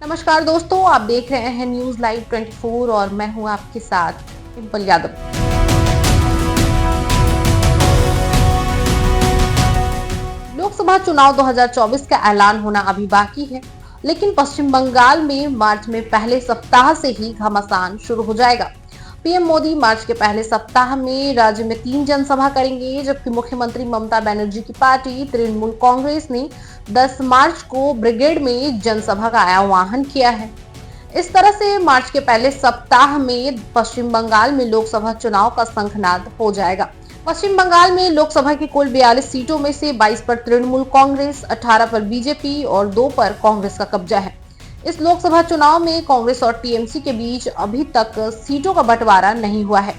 नमस्कार दोस्तों, आप देख रहे हैं न्यूज लाइव 24 और मैं हूं आपके साथ डिम्पल यादव। लोकसभा चुनाव 2024 का ऐलान होना अभी बाकी है, लेकिन पश्चिम बंगाल में मार्च में पहले सप्ताह से ही घमासान शुरू हो जाएगा। पीएम मोदी मार्च के पहले सप्ताह में राज्य में 3 जनसभा करेंगे, जबकि मुख्यमंत्री ममता बनर्जी की पार्टी तृणमूल कांग्रेस ने 10 मार्च को ब्रिगेड में जनसभा का आह्वान किया है। इस तरह से मार्च के पहले सप्ताह में पश्चिम बंगाल में लोकसभा चुनाव का शंखनाद हो जाएगा। पश्चिम बंगाल में लोकसभा की कुल 42 सीटों में से 22 पर तृणमूल कांग्रेस, 18 पर बीजेपी और 2 पर कांग्रेस का कब्जा है। इस लोकसभा चुनाव में कांग्रेस और टीएमसी के बीच अभी तक सीटों का बंटवारा नहीं हुआ है।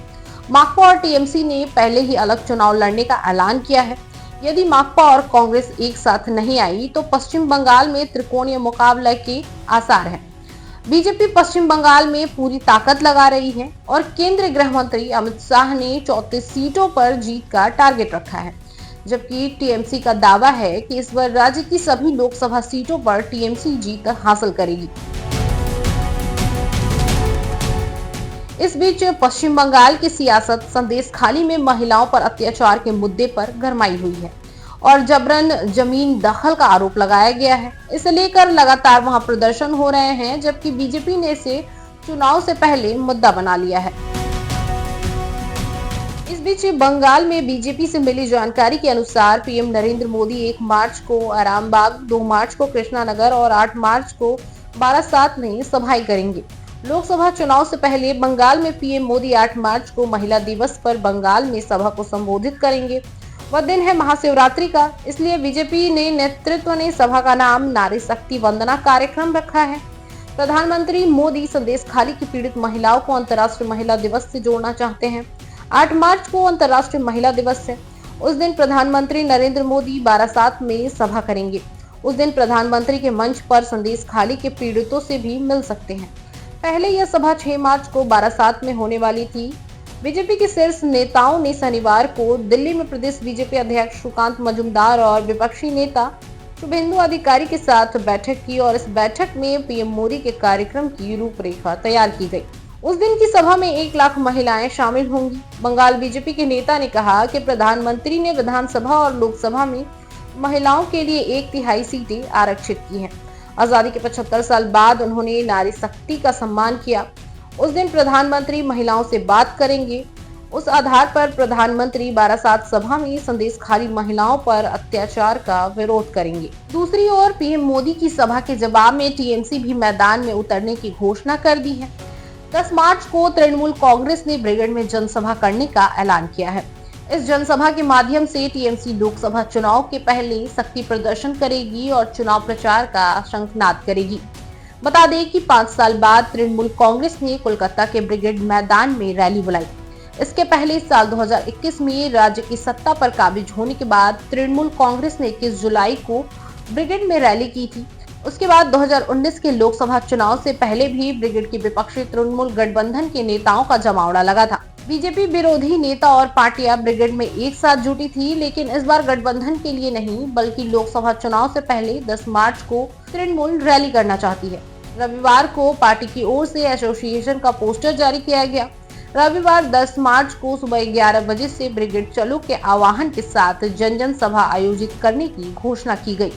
माकपा और टीएमसी ने पहले ही अलग चुनाव लड़ने का ऐलान किया है। यदि माकपा और कांग्रेस एक साथ नहीं आई तो पश्चिम बंगाल में त्रिकोणीय मुकाबले के आसार हैं। बीजेपी पश्चिम बंगाल में पूरी ताकत लगा रही है और केंद्रीय गृह मंत्री अमित शाह ने 34 सीटों पर जीत का टारगेट रखा है, जबकि टीएमसी का दावा है कि इस बार राज्य की सभी लोकसभा सीटों पर टीएमसी जीत हासिल करेगी। इस बीच पश्चिम बंगाल की सियासत संदेशखाली में महिलाओं पर अत्याचार के मुद्दे पर गरमाई हुई है और जबरन जमीन दखल का आरोप लगाया गया है। इसे लेकर लगातार वहां प्रदर्शन हो रहे हैं, जबकि बीजेपी ने इसे चुनाव से पहले मुद्दा बना लिया है। इस बीच बंगाल में बीजेपी से मिली जानकारी के अनुसार पीएम नरेंद्र मोदी 1 मार्च को आरामबाग, 2 मार्च को कृष्णानगर और 8 मार्च को बारासात में सभाएं करेंगे। लोकसभा चुनाव से पहले बंगाल में पीएम मोदी 8 मार्च को महिला दिवस पर बंगाल में सभा को संबोधित करेंगे। वह दिन है महाशिवरात्रि का, इसलिए बीजेपी ने नेतृत्व ने सभा का नाम नारी शक्ति वंदना कार्यक्रम रखा है। प्रधानमंत्री मोदी संदेशखाली की पीड़ित महिलाओं को अंतर्राष्ट्रीय महिला दिवस से जोड़ना चाहते हैं। 8 मार्च को अंतर्राष्ट्रीय महिला दिवस है। उस दिन प्रधानमंत्री नरेंद्र मोदी बारासात में सभा करेंगे। उस दिन प्रधानमंत्री के मंच पर संदेशखाली के पीड़ितों से भी मिल सकते हैं। पहले यह सभा 6 मार्च को बारासात में होने वाली थी। बीजेपी के शीर्ष नेताओं ने शनिवार को दिल्ली में प्रदेश बीजेपी अध्यक्ष सुकांत मजूमदार और विपक्षी नेता शुभेंदु अधिकारी के साथ बैठक की और इस बैठक में पीएम मोदी के कार्यक्रम की रूपरेखा तैयार की गई। उस दिन की सभा में 1 लाख महिलाएं शामिल होंगी। बंगाल बीजेपी के नेता ने कहा कि प्रधानमंत्री ने विधानसभा और लोकसभा में महिलाओं के लिए 1/3 सीटें आरक्षित की हैं। आजादी के 75 साल बाद उन्होंने नारी शक्ति का सम्मान किया। उस दिन प्रधानमंत्री महिलाओं से बात करेंगे। उस आधार पर प्रधानमंत्री बारासात सभा में संदेशखाली महिलाओं पर अत्याचार का विरोध करेंगे। दूसरी ओर पीएम मोदी की सभा के जवाब में टीएमसी भी मैदान में उतरने की घोषणा कर दी है। 10 मार्च को तृणमूल कांग्रेस ने ब्रिगेड में जनसभा करने का ऐलान किया है। इस जनसभा के माध्यम से टीएमसी लोकसभा चुनाव के पहले शक्ति प्रदर्शन करेगी और चुनाव प्रचार का शंखनाद करेगी। बता दें कि 5 साल बाद तृणमूल कांग्रेस ने कोलकाता के ब्रिगेड मैदान में रैली बुलाई। इसके पहले साल 2021 में राज्य की सत्ता पर काबिज होने के बाद तृणमूल कांग्रेस ने 21 जुलाई को ब्रिगेड में रैली की थी। उसके बाद 2019 के लोकसभा चुनाव से पहले भी ब्रिगेड के विपक्षी तृणमूल गठबंधन के नेताओं का जमावड़ा लगा था। बीजेपी विरोधी नेता और पार्टियां ब्रिगेड में एक साथ जुटी थी, लेकिन इस बार गठबंधन के लिए नहीं बल्कि लोकसभा चुनाव से पहले 10 मार्च को तृणमूल रैली करना चाहती है। रविवार को पार्टी की ओर से एसोसिएशन का पोस्टर जारी किया गया। रविवार 10 मार्च को सुबह 11 बजे से ब्रिगेड चलो के आह्वान के साथ जन जन सभा आयोजित करने की घोषणा की गई।